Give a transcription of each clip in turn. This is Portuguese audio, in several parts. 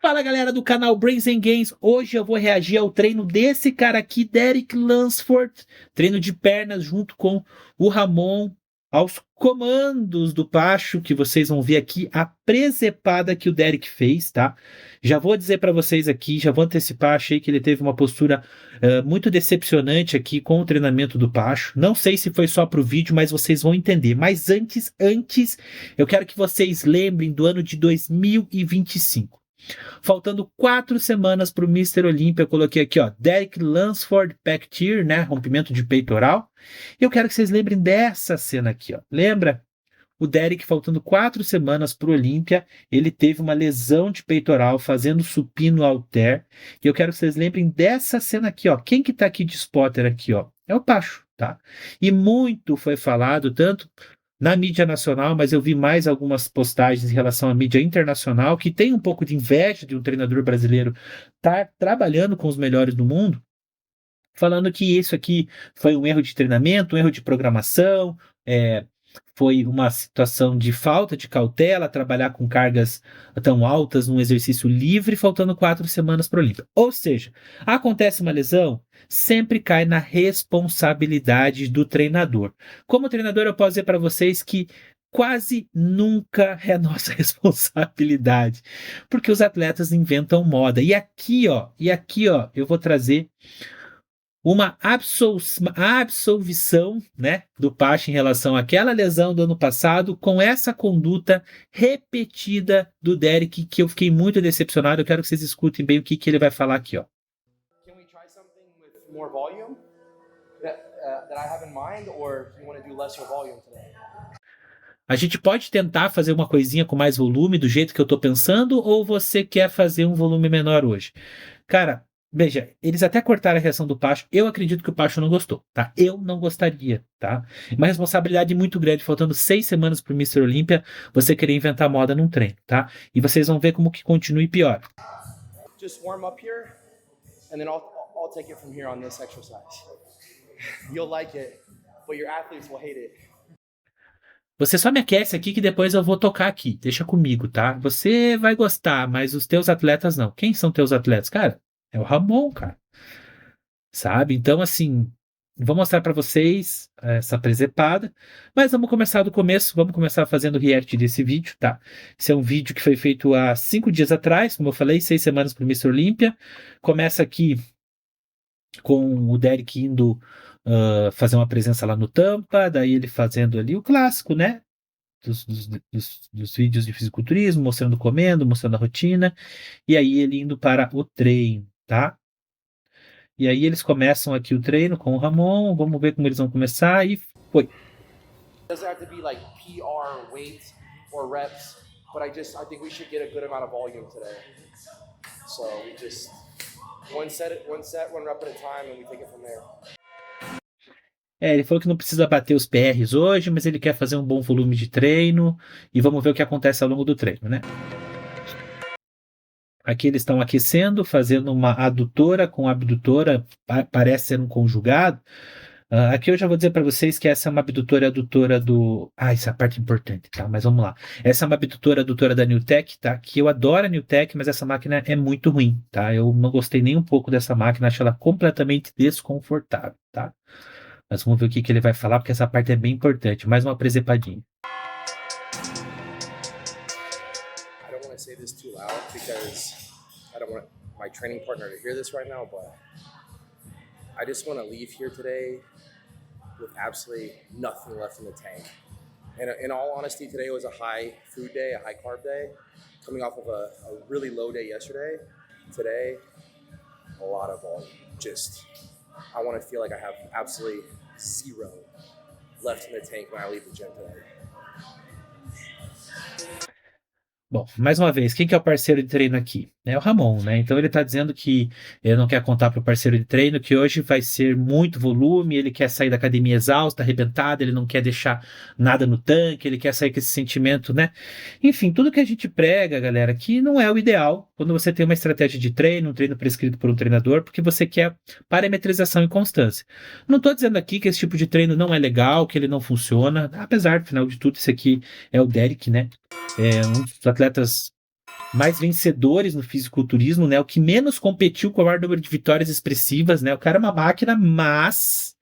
Fala galera do canal Brains and Gains, hoje eu vou reagir ao treino desse cara aqui, Derek Lunsford, treino de pernas junto com o Ramon, aos comandos do Pacho, que vocês vão ver aqui a presepada que o Derek fez, tá? Já vou dizer para vocês aqui, já vou antecipar, achei que ele teve uma postura muito decepcionante aqui com o treinamento do Pacho, não sei se foi só pro vídeo, mas vocês vão entender, mas antes, eu quero que vocês lembrem do ano de 2025. Faltando 4 semanas para o Mr. Olímpia, eu coloquei aqui, ó, Derek Lunsford Pec Tear, né, rompimento de peitoral. E eu quero que vocês lembrem dessa cena aqui, ó. Lembra? O Derek, faltando 4 semanas para o Olímpia, ele teve uma lesão de peitoral fazendo supino halter. E eu quero que vocês lembrem dessa cena aqui, ó. Quem que tá aqui de spotter aqui, ó? É o Pacho, tá? E muito foi falado, tanto na mídia nacional, mas eu vi mais algumas postagens em relação à mídia internacional, que tem um pouco de inveja de um treinador brasileiro estar trabalhando com os melhores do mundo, falando que isso aqui foi um erro de treinamento, um erro de programação, foi uma situação de falta de cautela, trabalhar com cargas tão altas num exercício livre, faltando 4 semanas para o Olímpia. Ou seja, acontece uma lesão, sempre cai na responsabilidade do treinador. Como treinador, eu posso dizer para vocês que quase nunca é nossa responsabilidade, porque os atletas inventam moda. E aqui, ó, eu vou trazer uma absolvição, né, do Pacho em relação àquela lesão do ano passado, com essa conduta repetida do Derek, que eu fiquei muito decepcionado. Eu quero que vocês escutem bem o que ele vai falar aqui, ó. Can we try something with more volume that I have in mind, or do you want to do lesser volume today? A gente pode tentar fazer uma coisinha com mais volume, do jeito que eu tô pensando, ou você quer fazer um volume menor hoje? Cara, veja, eles até cortaram a reação do Pacho. Eu acredito que o Pacho não gostou, tá? Eu não gostaria, tá? Uma responsabilidade muito grande, faltando 6 semanas pro Mr. Olímpia, você querer inventar moda num treino, tá? E vocês vão ver como que continua e pior. Just warm up here, and then I'll take it from here on this exercise. You'll like it, but your athletes will hate it. Você só me aquece aqui que depois eu vou tocar aqui. Deixa comigo, tá? Você vai gostar, mas os teus atletas não. Quem são teus atletas? Cara, é o Ramon, cara. Sabe? Então, assim, vou mostrar para vocês essa presepada, mas vamos começar do começo, vamos começar fazendo o react desse vídeo, tá? Esse é um vídeo que foi feito há 5 dias atrás, como eu falei, 6 semanas para o Mr. Olímpia. Começa aqui com o Derek indo fazer uma presença lá no Tampa, daí ele fazendo ali o clássico, né? Dos vídeos de fisiculturismo, mostrando comendo, mostrando a rotina, e aí ele indo para o treino, tá? E aí eles começam aqui o treino com o Ramon, vamos ver como eles vão começar, e foi. Doesn't have to be like PR weight or reps, but I think we should get a good amount of volume today. So we just one set, one rep at a time, and we take it from there. Ele falou que não precisa bater os PRs hoje, mas ele quer fazer um bom volume de treino, e vamos ver o que acontece ao longo do treino, né? Aqui eles estão aquecendo, fazendo uma adutora com abdutora, parece ser um conjugado. Aqui eu já vou dizer para vocês que essa é uma abdutora adutora do... essa é a parte importante, tá? Mas vamos lá. Essa é uma abdutora adutora da Newtek, tá? Que eu adoro a Newtek, mas essa máquina é muito ruim, tá? Eu não gostei nem um pouco dessa máquina, acho ela completamente desconfortável, tá? Mas vamos ver o que ele vai falar, porque essa parte é bem importante. Mais uma presepadinha. I don't want to say this too loud because I don't want my training partner to hear this right now, but I just want to leave here today with absolutely nothing left in the tank. And in all honesty, today was a high food day, a high carb day, coming off of a really low day yesterday. Today, a lot of volume. I want to feel like I have absolutely zero left in the tank when I leave the gym today. Bom, mais uma vez, quem que é o parceiro de treino aqui? É o Ramon, né? Então ele está dizendo que ele não quer contar para o parceiro de treino que hoje vai ser muito volume, ele quer sair da academia exausto, arrebentado, ele não quer deixar nada no tanque, ele quer sair com esse sentimento, né? Enfim, tudo que a gente prega, galera, que não é o ideal quando você tem uma estratégia de treino, um treino prescrito por um treinador, porque você quer parametrização e constância. Não estou dizendo aqui que esse tipo de treino não é legal, que ele não funciona, apesar, afinal de tudo, esse aqui é o Derek, né? É um dos atletas mais vencedores no fisiculturismo, né? O que menos competiu com o maior número de vitórias expressivas, né? O cara é uma máquina, mas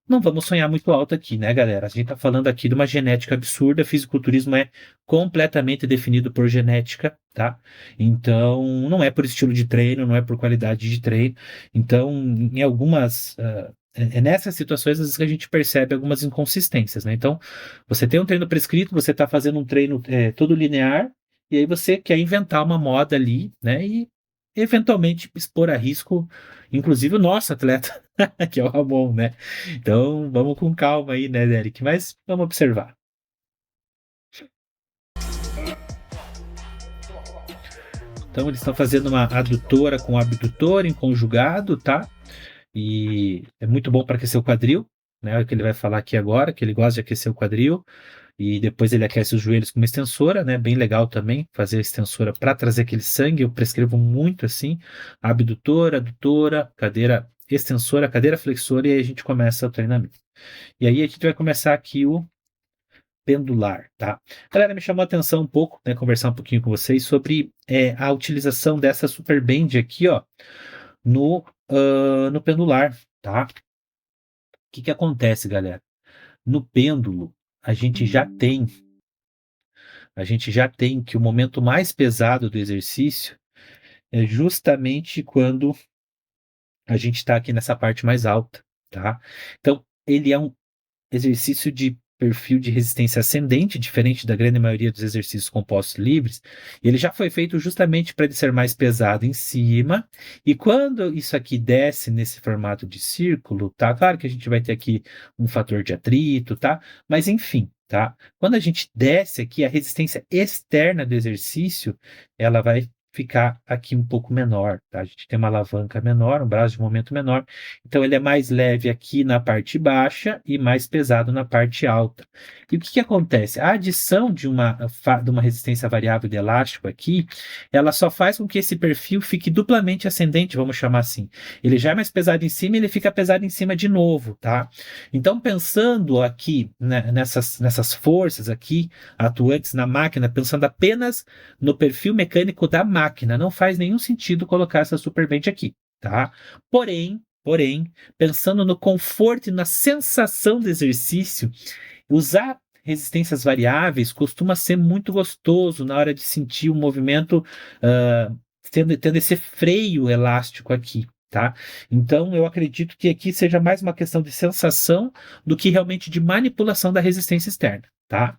não vamos sonhar muito alto aqui, né, galera? A gente tá falando aqui de uma genética absurda. Fisiculturismo é completamente definido por genética, tá? Então, não é por estilo de treino, não é por qualidade de treino. Então, em algumas... é nessas situações, às vezes, que a gente percebe algumas inconsistências, né? Então, você tem um treino prescrito, você tá fazendo um treino todo linear, e aí você quer inventar uma moda ali, né? E eventualmente expor a risco, inclusive o nosso atleta, que é o Ramon, né? Então vamos com calma aí, né, Derek? Mas vamos observar. Então eles estão fazendo uma adutora com abdutor em conjugado, tá? E é muito bom para aquecer o quadril, né? É o que ele vai falar aqui agora, que ele gosta de aquecer o quadril. E depois ele aquece os joelhos com uma extensora, né? Bem legal também fazer a extensora para trazer aquele sangue. Eu prescrevo muito assim: abdutora, adutora, cadeira extensora, cadeira flexora, e aí a gente começa o treinamento. E aí a gente vai começar aqui o pendular, tá? Galera, me chamou a atenção um pouco, né? Conversar um pouquinho com vocês sobre a utilização dessa super band aqui, ó, no pendular, tá? O que acontece, galera? No pêndulo, a gente já tem que o momento mais pesado do exercício é justamente quando a gente está aqui nessa parte mais alta, tá? Então, ele é um exercício de perfil de resistência ascendente, diferente da grande maioria dos exercícios compostos livres. Ele já foi feito justamente para ele ser mais pesado em cima, e quando isso aqui desce nesse formato de círculo, tá? Claro que a gente vai ter aqui um fator de atrito, tá? Mas enfim, tá? Quando a gente desce aqui, a resistência externa do exercício, ela vai ficar aqui um pouco menor, tá? A gente tem uma alavanca menor, um braço de momento menor, então ele é mais leve aqui na parte baixa e mais pesado na parte alta. E o que acontece? A adição de uma resistência variável de elástico aqui, ela só faz com que esse perfil fique duplamente ascendente, vamos chamar assim. Ele já é mais pesado em cima e ele fica pesado em cima de novo, tá? Então, pensando aqui, né, nessas forças aqui atuantes na máquina, pensando apenas no perfil mecânico da máquina, não faz nenhum sentido colocar essa superband aqui, tá? Porém, pensando no conforto e na sensação do exercício, usar resistências variáveis costuma ser muito gostoso na hora de sentir o movimento tendo esse freio elástico aqui, tá? Então, eu acredito que aqui seja mais uma questão de sensação do que realmente de manipulação da resistência externa, tá?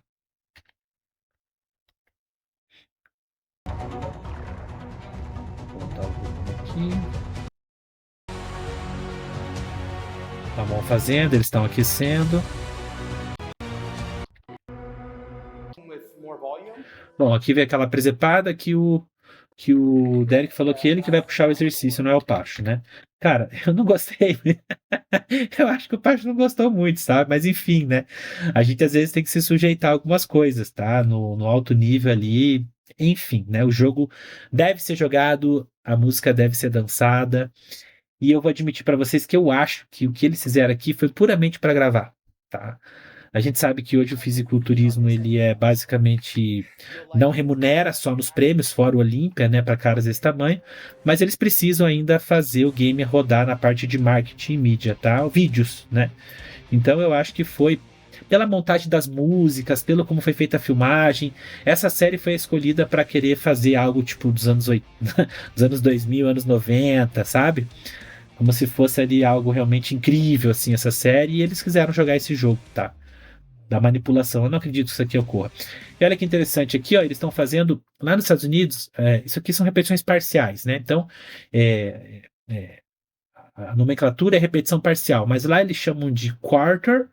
Vou botar o volume aqui. Estavam fazendo, eles estão aquecendo. Bom, aqui vem aquela presepada que o Derek falou que ele que vai puxar o exercício, não é o Pacho, né? Cara, eu não gostei. Eu acho que o Pacho não gostou muito, sabe? Mas enfim, né? A gente às vezes tem que se sujeitar a algumas coisas, tá? No alto nível ali. Enfim, né? O jogo deve ser jogado, a música deve ser dançada. E eu vou admitir para vocês que eu acho que o que eles fizeram aqui foi puramente para gravar, tá? A gente sabe que hoje o fisiculturismo ele é basicamente não remunera só nos prêmios, fora o Olímpia, né, para caras desse tamanho, mas eles precisam ainda fazer o game rodar na parte de marketing e mídia, tá? Vídeos, né? Então eu acho que foi pela montagem das músicas, pelo como foi feita a filmagem, essa série foi escolhida para querer fazer algo tipo dos anos 80, dos anos 2000, anos 90, sabe? Como se fosse ali algo realmente incrível, assim, essa série, e eles quiseram jogar esse jogo, tá? Da manipulação. Eu não acredito que isso aqui ocorra. E olha que interessante aqui, ó, eles estão fazendo, lá nos Estados Unidos, isso aqui são repetições parciais, né? Então, a nomenclatura é repetição parcial, mas lá eles chamam de quarter,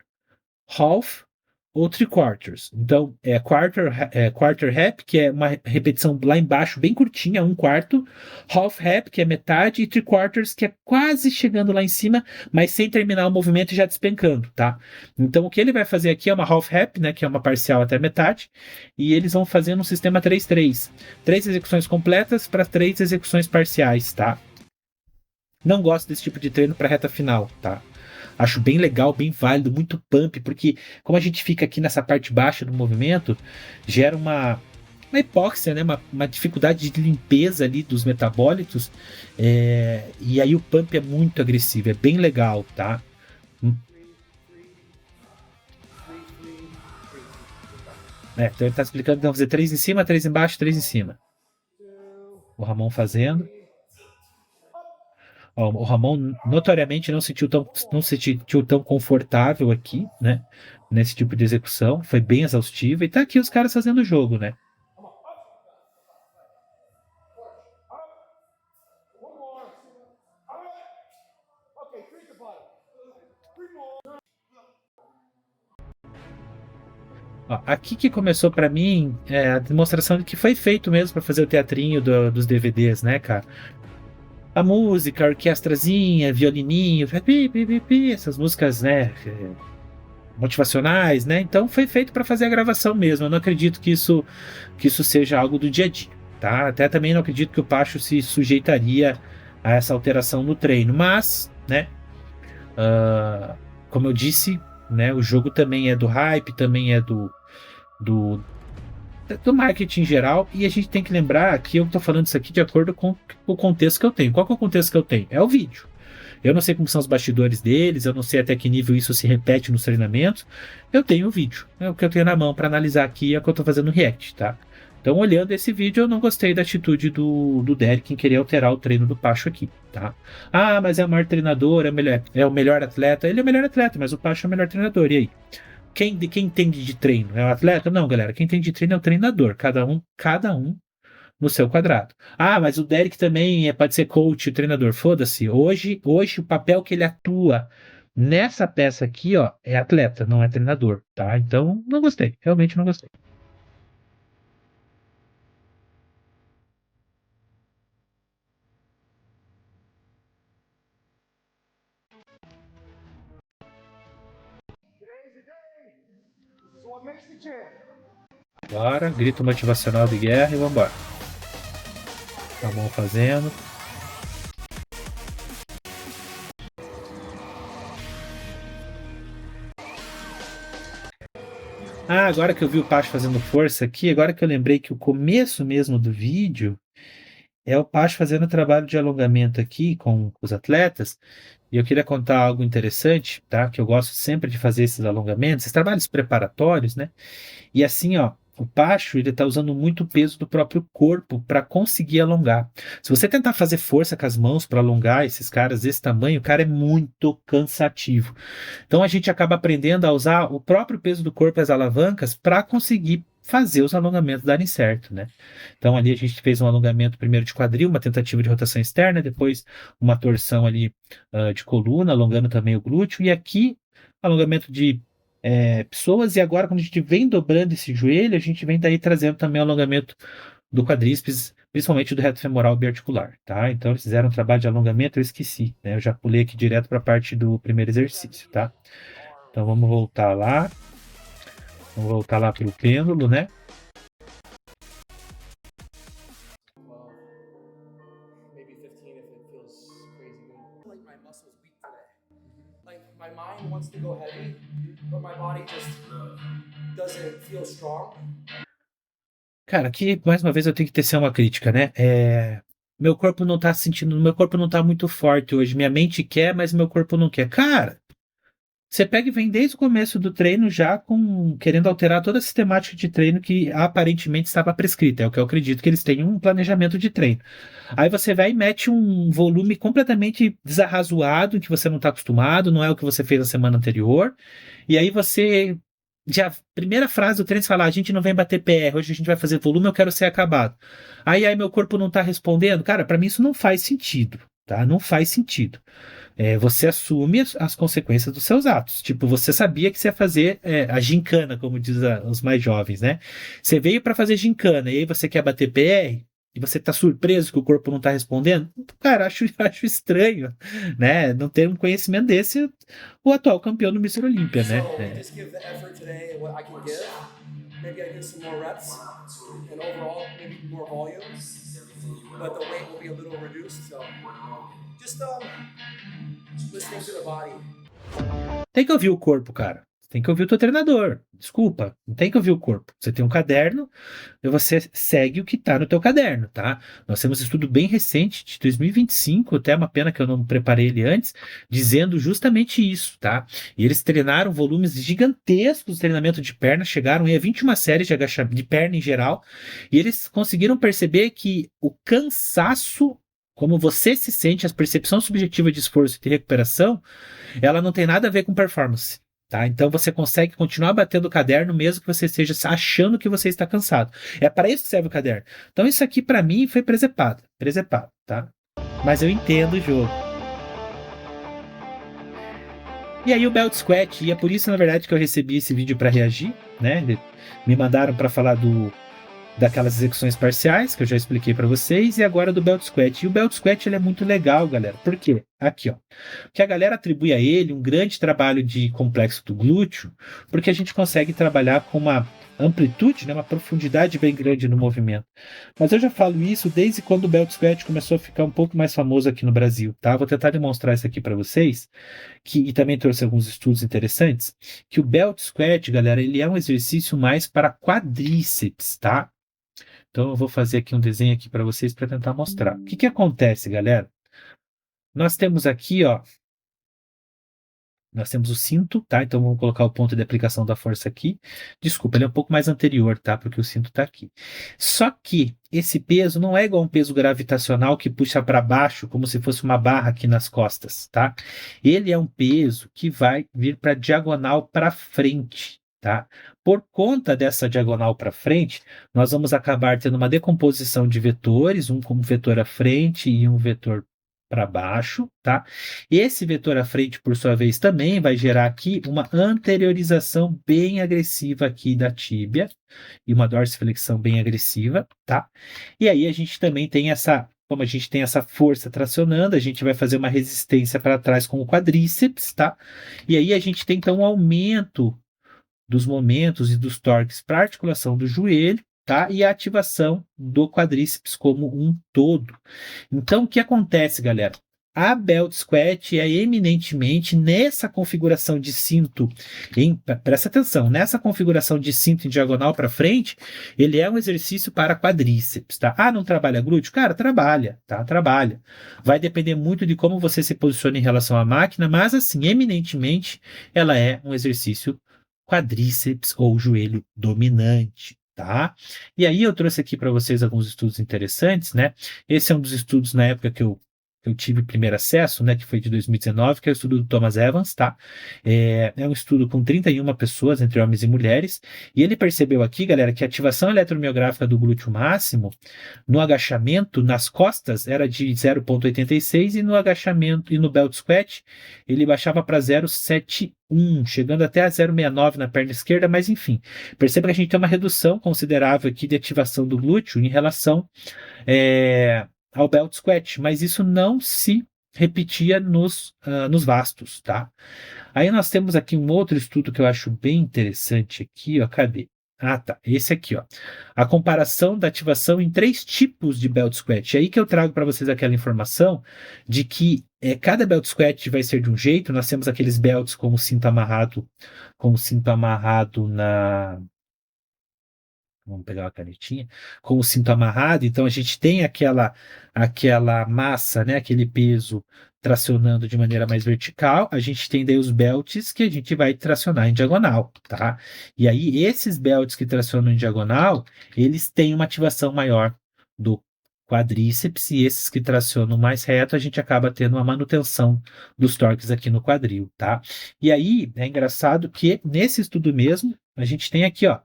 half ou three quarters. Então, quarter rep, que é uma repetição lá embaixo, bem curtinha, um quarto. Half rep, que é metade. E three quarters, que é quase chegando lá em cima, mas sem terminar o movimento e já despencando, tá? Então, o que ele vai fazer aqui é uma half rep, né, que é uma parcial até metade. E eles vão fazer um sistema 3-3. 3 execuções completas para 3 execuções parciais, tá? Não gosto desse tipo de treino para reta final, tá? Acho bem legal, bem válido, muito pump, porque como a gente fica aqui nessa parte baixa do movimento, gera uma hipóxia, né? Uma dificuldade de limpeza ali dos metabólitos. E aí o pump é muito agressivo, é bem legal, tá? Então ele tá explicando que vão fazer 3 em cima, 3 embaixo, 3 em cima. O Ramon fazendo. Ó, o Ramon notoriamente não se sentiu tão confortável aqui, né? Nesse tipo de execução. Foi bem exaustiva. E tá aqui os caras fazendo o jogo, né? Ó, aqui que começou pra mim a demonstração de que foi feito mesmo pra fazer o teatrinho dos DVDs, né, cara? A música, a orquestrazinha, violininho, essas músicas, né, motivacionais, né? Então foi feito para fazer a gravação mesmo. Eu não acredito que isso seja algo do dia a dia, tá? Até também não acredito que o Pacho se sujeitaria a essa alteração no treino, mas, né? Como eu disse, né? O jogo também é do hype, também é do, do marketing em geral, e a gente tem que lembrar que eu estou falando isso aqui de acordo com o contexto que eu tenho. Qual que é o contexto que eu tenho? É o vídeo. Eu não sei como são os bastidores deles, eu não sei até que nível isso se repete nos treinamentos. Eu tenho o vídeo, é o que eu tenho na mão para analisar aqui, é o que eu estou fazendo no React, tá? Então, olhando esse vídeo, eu não gostei da atitude do Derek em querer alterar o treino do Pacho aqui, tá? Ah, mas é o maior treinador, é o melhor atleta. Ele é o melhor atleta, mas o Pacho é o melhor treinador. E aí? Quem entende de treino? É o atleta? Não, galera. Quem entende de treino é o treinador. Cada um no seu quadrado. Ah, mas o Derek também pode ser coach, treinador. Foda-se. Hoje o papel que ele atua nessa peça aqui, ó, é atleta, não é treinador, tá? Então, não gostei. Realmente não gostei. Bora, grito motivacional de guerra e vambora. Tá bom fazendo. Ah, agora que eu vi o Pacho fazendo força aqui, agora que eu lembrei que o começo mesmo do vídeo é o Pacho fazendo trabalho de alongamento aqui com os atletas. E eu queria contar algo interessante, tá? Que eu gosto sempre de fazer esses alongamentos, esses trabalhos preparatórios, né? E assim, ó, o Pacho, ele tá usando muito peso do próprio corpo para conseguir alongar. Se você tentar fazer força com as mãos para alongar esses caras desse tamanho, o cara é muito cansativo. Então a gente acaba aprendendo a usar o próprio peso do corpo e as alavancas para conseguir fazer os alongamentos darem certo, né? Então ali a gente fez um alongamento primeiro de quadril, uma tentativa de rotação externa, depois uma torção ali de coluna, alongando também o glúteo, e aqui alongamento de pessoas, e agora quando a gente vem dobrando esse joelho, a gente vem daí trazendo também o alongamento do quadríceps, principalmente do reto femoral biarticular, tá? Então eles fizeram um trabalho de alongamento, eu esqueci, né? Eu já pulei aqui direto para a parte do primeiro exercício, tá? Então vamos voltar lá. Vamos voltar lá para o pêndulo, né? Maybe 15 if it feels crazy. Like my muscles weak today. Like my mind wants to go heavy, but my body just doesn't feel strong. Cara, aqui mais uma vez eu tenho que tecer uma crítica, né? Meu corpo não tá sentindo, meu corpo não tá muito forte hoje. Minha mente quer, mas meu corpo não quer. Cara, você pega e vem desde o começo do treino já querendo alterar toda a sistemática de treino que aparentemente estava prescrita. É o que eu acredito que eles tenham um planejamento de treino. Aí você vai e mete um volume completamente desarrazoado, que você não está acostumado, não é o que você fez na semana anterior. E aí você. Já, primeira frase do treino, você fala: a gente não vem bater PR, hoje a gente vai fazer volume, eu quero ser acabado. Aí meu corpo não está respondendo. Cara, para mim isso não faz sentido, tá? Não faz sentido. Você assume as consequências dos seus atos. Tipo, você sabia que você ia fazer a gincana, como diz os mais jovens, né? Você veio para fazer gincana e aí você quer bater PR e você tá surpreso que o corpo não tá respondendo? Cara, acho estranho, né? Não ter um conhecimento desse o atual campeão do Mr. Olímpia, né? So just give the effort today what I can give. Maybe I do some more reps and overall maybe more volume. But the weight will be a little reduced. So just listening to the body. Tem que ouvir o corpo, cara. tem que ouvir o teu treinador. Desculpa, não tem que ouvir o corpo. Você tem um caderno e você segue o que está no teu caderno, tá? Nós temos um estudo bem recente, de 2025, até uma pena que eu não preparei ele antes, dizendo justamente isso, tá? E eles treinaram volumes gigantescos de treinamento de perna, chegaram a 21 séries de agachamento de perna em geral, e eles conseguiram perceber que o cansaço, como você se sente, a percepção subjetiva de esforço e de recuperação, ela não tem nada a ver com performance. Tá? Então você consegue continuar batendo o caderno mesmo que você esteja achando que você está cansado. É para isso que serve o caderno. Então isso aqui para mim foi presepado, tá? Mas eu entendo o jogo. E aí o Belt Squat, e é por isso na verdade que eu recebi esse vídeo para reagir, né? Me mandaram para falar daquelas execuções parciais que eu já expliquei para vocês, e agora do Belt Squat. E o Belt Squat ele é muito legal, galera. Por quê? Aqui, ó. Que a galera atribui a ele um grande trabalho de complexo do glúteo, porque a gente consegue trabalhar com uma amplitude, né, uma profundidade bem grande no movimento. Mas eu já falo isso desde quando o Belt Squat começou a ficar um pouco mais famoso aqui no Brasil, tá? Vou tentar demonstrar isso aqui para vocês, e também trouxe alguns estudos interessantes, que o Belt Squat, galera, ele é um exercício mais para quadríceps, tá? Então eu vou fazer aqui um desenho aqui para vocês para tentar mostrar. O que acontece, galera? Nós temos aqui, ó, nós temos o cinto, tá? Então vamos colocar o ponto de aplicação da força aqui. Desculpa, ele é um pouco mais anterior, tá? Porque o cinto está aqui. Só que esse peso não é igual um peso gravitacional que puxa para baixo, como se fosse uma barra aqui nas costas, tá? Ele é um peso que vai vir para diagonal para frente. Tá? Por conta dessa diagonal para frente, nós vamos acabar tendo uma decomposição de vetores, um como vetor à frente e um vetor para baixo, tá? Esse vetor à frente, por sua vez, também vai gerar aqui uma anteriorização bem agressiva aqui da tíbia e uma dorsiflexão bem agressiva, tá? E aí a gente também tem como a gente tem essa força tracionando, a gente vai fazer uma resistência para trás com o quadríceps, tá? E aí a gente tem então um aumento dos momentos e dos torques para a articulação do joelho, tá? E a ativação do quadríceps como um todo. Então, o que acontece, galera? A Belt Squat é eminentemente nessa configuração de cinto, presta atenção, nessa configuração de cinto em diagonal para frente, ele é um exercício para quadríceps, tá? Ah, não trabalha glúteo? Cara, trabalha, tá? Trabalha. Vai depender muito de como você se posiciona em relação à máquina, mas assim, eminentemente, ela é um exercício quadríceps ou joelho dominante, tá? E aí eu trouxe aqui para vocês alguns estudos interessantes, né? Esse é um dos estudos na época que eu tive primeiro acesso, né, que foi de 2019, que é o estudo do Thomas Evans, tá? É um estudo com 31 pessoas, entre homens e mulheres, e ele percebeu aqui, galera, que a ativação eletromiográfica do glúteo máximo no agachamento, nas costas, era de 0,86 e no agachamento e no belt squat ele baixava para 0,71, chegando até a 0,69 na perna esquerda, mas enfim, perceba que a gente tem uma redução considerável aqui de ativação do glúteo em relação ao belt squat, mas isso não se repetia nos vastos, tá? Aí nós temos aqui um outro estudo que eu acho bem interessante aqui, ó, cadê? Ah, tá, esse aqui, ó. A comparação da ativação em 3 tipos de belt squat. É aí que eu trago para vocês aquela informação de que cada belt squat vai ser de um jeito. Nós temos aqueles belts com o cinto amarrado na... Vamos pegar uma canetinha, com o cinto amarrado, então a gente tem aquela massa, né, aquele peso tracionando de maneira mais vertical, a gente tem daí os belts que a gente vai tracionar em diagonal, tá? E aí esses belts que tracionam em diagonal, eles têm uma ativação maior do quadríceps, e esses que tracionam mais reto, a gente acaba tendo uma manutenção dos torques aqui no quadril, tá? E aí é engraçado que nesse estudo mesmo, a gente tem aqui, ó,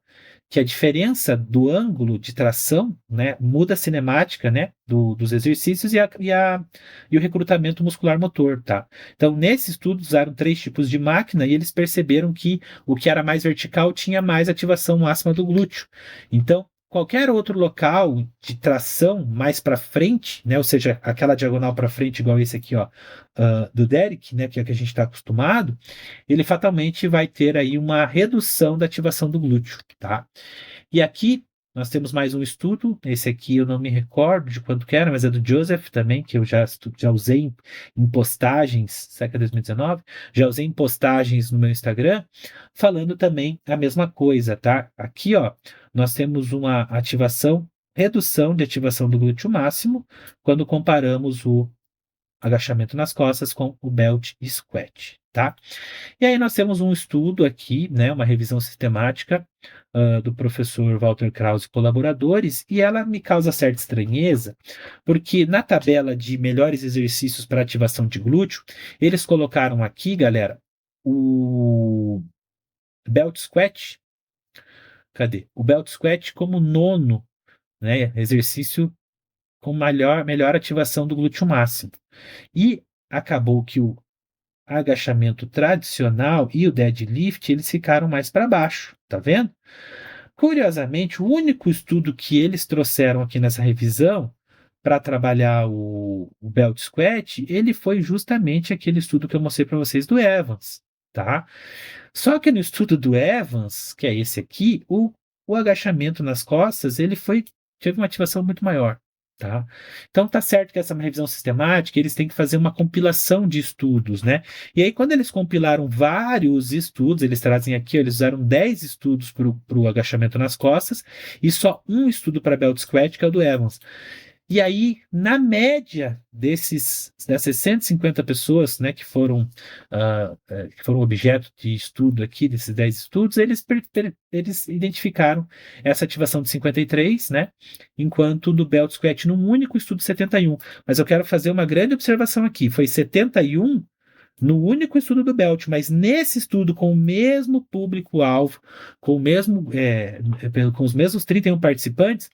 que a diferença do ângulo de tração, né, muda a cinemática, né, dos exercícios e o recrutamento muscular motor, tá? Então, nesse estudo, usaram 3 tipos de máquina e eles perceberam que o que era mais vertical tinha mais ativação máxima do glúteo. Então, qualquer outro local de tração mais para frente, né, ou seja, aquela diagonal para frente, igual esse aqui, ó, do Derek, né, que é o que a gente está acostumado, ele fatalmente vai ter aí uma redução da ativação do glúteo, tá? E aqui nós temos mais um estudo. Esse aqui eu não me recordo de quanto que era, mas é do Joseph também, que eu já usei em postagens, será que é 2019? Já usei em postagens no meu Instagram, falando também a mesma coisa, tá? Aqui, ó, nós temos uma redução de ativação do glúteo máximo quando comparamos o agachamento nas costas com o belt squat, tá? E aí nós temos um estudo aqui, né, uma revisão sistemática do professor Walter Krause e colaboradores, e ela me causa certa estranheza, porque na tabela de melhores exercícios para ativação de glúteo, eles colocaram aqui, galera, o belt squat, cadê? O belt squat como nono, né, exercício com melhor ativação do glúteo máximo. E acabou que o agachamento tradicional e o deadlift, eles ficaram mais para baixo, tá vendo? Curiosamente, o único estudo que eles trouxeram aqui nessa revisão para trabalhar o belt squat, ele foi justamente aquele estudo que eu mostrei para vocês do Evans, tá? Só que no estudo do Evans, que é esse aqui, o agachamento nas costas, teve uma ativação muito maior. Tá? Então tá certo que essa é uma revisão sistemática, eles têm que fazer uma compilação de estudos, né? E aí, quando eles compilaram vários estudos, eles trazem aqui, eles usaram 10 estudos para o agachamento nas costas e só um estudo para belt squat, que é o do Evans. E aí, na média dessas 150 pessoas, né, que foram objeto de estudo aqui, desses 10 estudos, eles identificaram essa ativação de 53, né, enquanto do belt squat num único estudo 71. Mas eu quero fazer uma grande observação aqui, foi 71 no único estudo do belt, mas nesse estudo com o mesmo público-alvo, com os mesmos 31 participantes,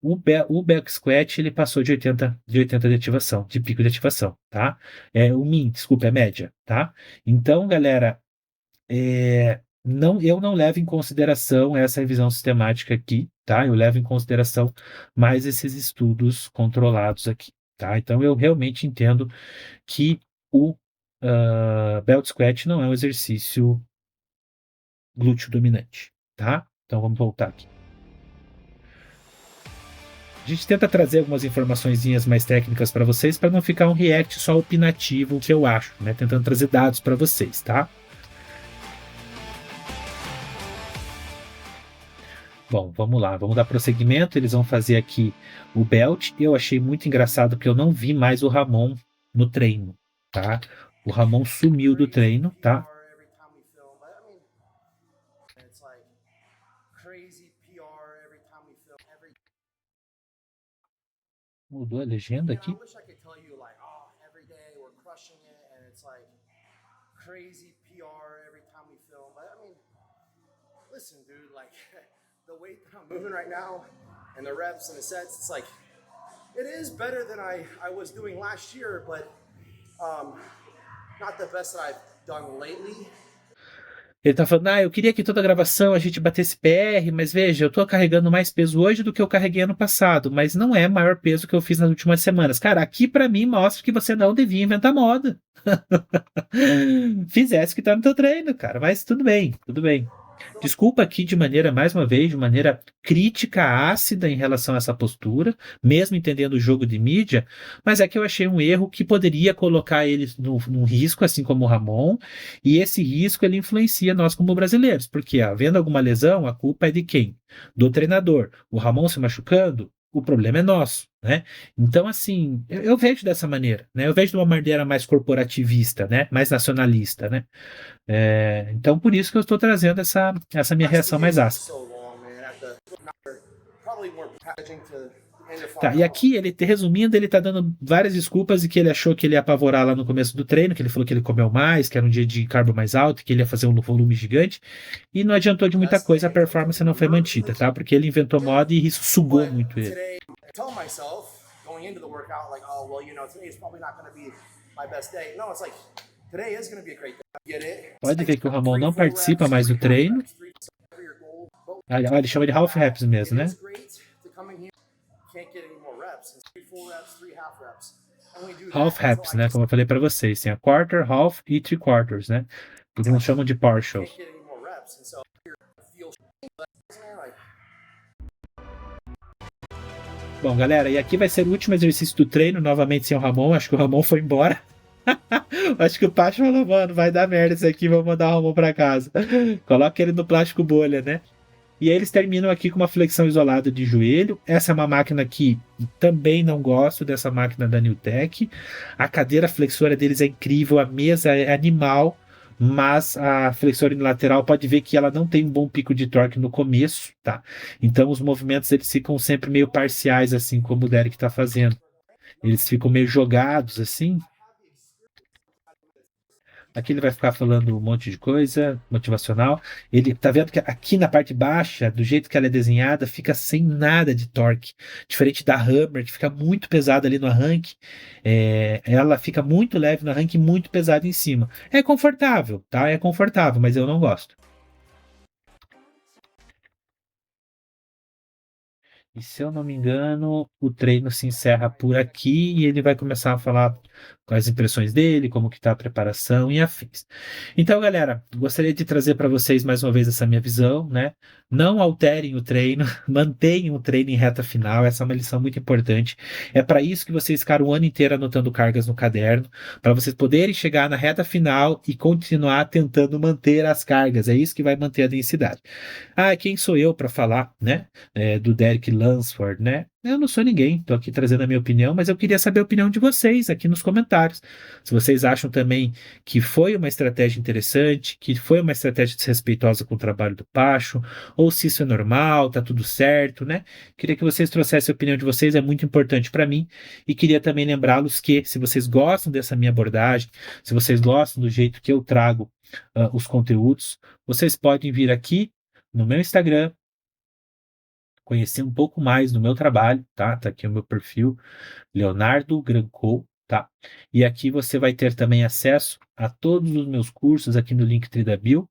o back squat ele passou de 80 de ativação, de pico de ativação, tá? O min, desculpa, é média, tá? Então, galera, eu não levo em consideração essa revisão sistemática aqui, tá? Eu levo em consideração mais esses estudos controlados aqui, tá? Então, eu realmente entendo que o belt squat não é um exercício glúteo dominante, tá? Então, vamos voltar aqui. A gente tenta trazer algumas informações mais técnicas para vocês, para não ficar um react só opinativo, que eu acho, né? Tentando trazer dados para vocês, tá? Bom, vamos lá, vamos dar prosseguimento. Eles vão fazer aqui o belt. Eu achei muito engraçado porque eu não vi mais o Ramon no treino, tá? O Ramon sumiu do treino, tá? Mudou a legenda aqui? Crazy PR every time we film, but I mean, listen, dude, like the weight that I'm moving right now and the reps and the sets, it's like it is better than I was doing last year, but not the best that I've done lately. Ele tá falando, eu queria que toda gravação a gente batesse PR, mas veja, eu tô carregando mais peso hoje do que eu carreguei ano passado, mas não é o maior peso que eu fiz nas últimas semanas. Cara, aqui pra mim mostra que você não devia inventar moda. Fizesse o que tá no teu treino, cara, mas tudo bem, tudo bem. Desculpa aqui mais uma vez, de maneira crítica, ácida em relação a essa postura, mesmo entendendo o jogo de mídia, mas é que eu achei um erro que poderia colocar ele num risco, assim como o Ramon, e esse risco ele influencia nós como brasileiros, porque havendo alguma lesão, a culpa é de quem? Do treinador. O Ramon se machucando, o problema é nosso, né? Então, assim, eu vejo dessa maneira, né? Eu vejo de uma maneira mais corporativista, né? Mais nacionalista, né? Então, por isso que eu estou trazendo essa minha reação mais ácida. Tá, e aqui, resumindo, ele tá dando várias desculpas e que ele achou que ele ia apavorar lá no começo do treino, que ele falou que ele comeu mais, que era um dia de carbo mais alto, que ele ia fazer um volume gigante, e não adiantou de muita coisa, a performance não foi mantida, tá? Porque ele inventou moda e isso sugou muito ele. Pode ver que o Ramon não participa mais do treino. Ele chama de half reps mesmo, né? Half reps, né? Como eu falei para vocês, tem a quarter, half e three quarters, né? Eles não chamam de partial. Bom, galera, e aqui vai ser o último exercício do treino, novamente sem o Ramon. Acho que o Ramon foi embora. Acho que o Pacho falou, mano, vai dar merda isso aqui, vou mandar o Ramon pra casa. Coloca ele no plástico bolha, né? E aí eles terminam aqui com uma flexão isolada de joelho. Essa é uma máquina que também não gosto dessa máquina da Newtek. A cadeira flexora deles é incrível, a mesa é animal, mas a flexora unilateral pode ver que ela não tem um bom pico de torque no começo, tá? Então os movimentos eles ficam sempre meio parciais, assim como o Derek está fazendo. Eles ficam meio jogados, assim. Aqui ele vai ficar falando um monte de coisa motivacional. Ele tá vendo que aqui na parte baixa, do jeito que ela é desenhada, fica sem nada de torque. Diferente da Hammer, que fica muito pesada ali no arranque. Ela fica muito leve no arranque e muito pesada em cima. É confortável, tá? É confortável, mas eu não gosto. E se eu não me engano, o treino se encerra por aqui e ele vai começar a falar com as impressões dele, como que está a preparação e afins. Então, galera, gostaria de trazer para vocês mais uma vez essa minha visão, né? Não alterem o treino, mantenham o treino em reta final, essa é uma lição muito importante. É para isso que vocês ficaram o ano inteiro anotando cargas no caderno, para vocês poderem chegar na reta final e continuar tentando manter as cargas. É isso que vai manter a densidade. Ah, quem sou eu para falar, né? Do Derek Lunsford, né? Eu não sou ninguém, estou aqui trazendo a minha opinião, mas eu queria saber a opinião de vocês aqui nos comentários. Se vocês acham também que foi uma estratégia interessante, que foi uma estratégia desrespeitosa com o trabalho do Pacho, ou se isso é normal, tá tudo certo, né? Queria que vocês trouxessem a opinião de vocês, é muito importante para mim. E queria também lembrá-los que, se vocês gostam dessa minha abordagem, se vocês gostam do jeito que eu trago os conteúdos, vocês podem vir aqui no meu Instagram, conhecer um pouco mais do meu trabalho, tá? Tá aqui o meu perfil, Leonardo Granco, tá? E aqui você vai ter também acesso a todos os meus cursos aqui no Linktree da Bio.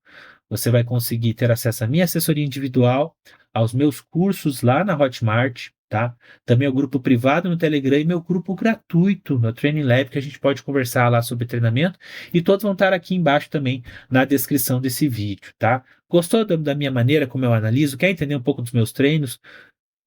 Você vai conseguir ter acesso à minha assessoria individual, aos meus cursos lá na Hotmart, tá? Também ao grupo privado no Telegram e meu grupo gratuito no Training Lab, que a gente pode conversar lá sobre treinamento. E todos vão estar aqui embaixo também na descrição desse vídeo, tá? Gostou da minha maneira como eu analiso? Quer entender um pouco dos meus treinos?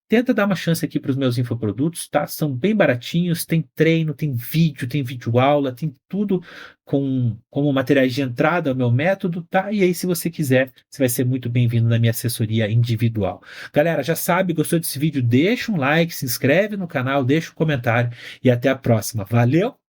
Tenta dar uma chance aqui para os meus infoprodutos, tá? São bem baratinhos, tem treino, tem vídeo aula, tem tudo como materiais de entrada ao meu método, tá? E aí, se você quiser, você vai ser muito bem-vindo na minha assessoria individual. Galera, já sabe, gostou desse vídeo? Deixa um like, se inscreve no canal, deixa um comentário e até a próxima. Valeu!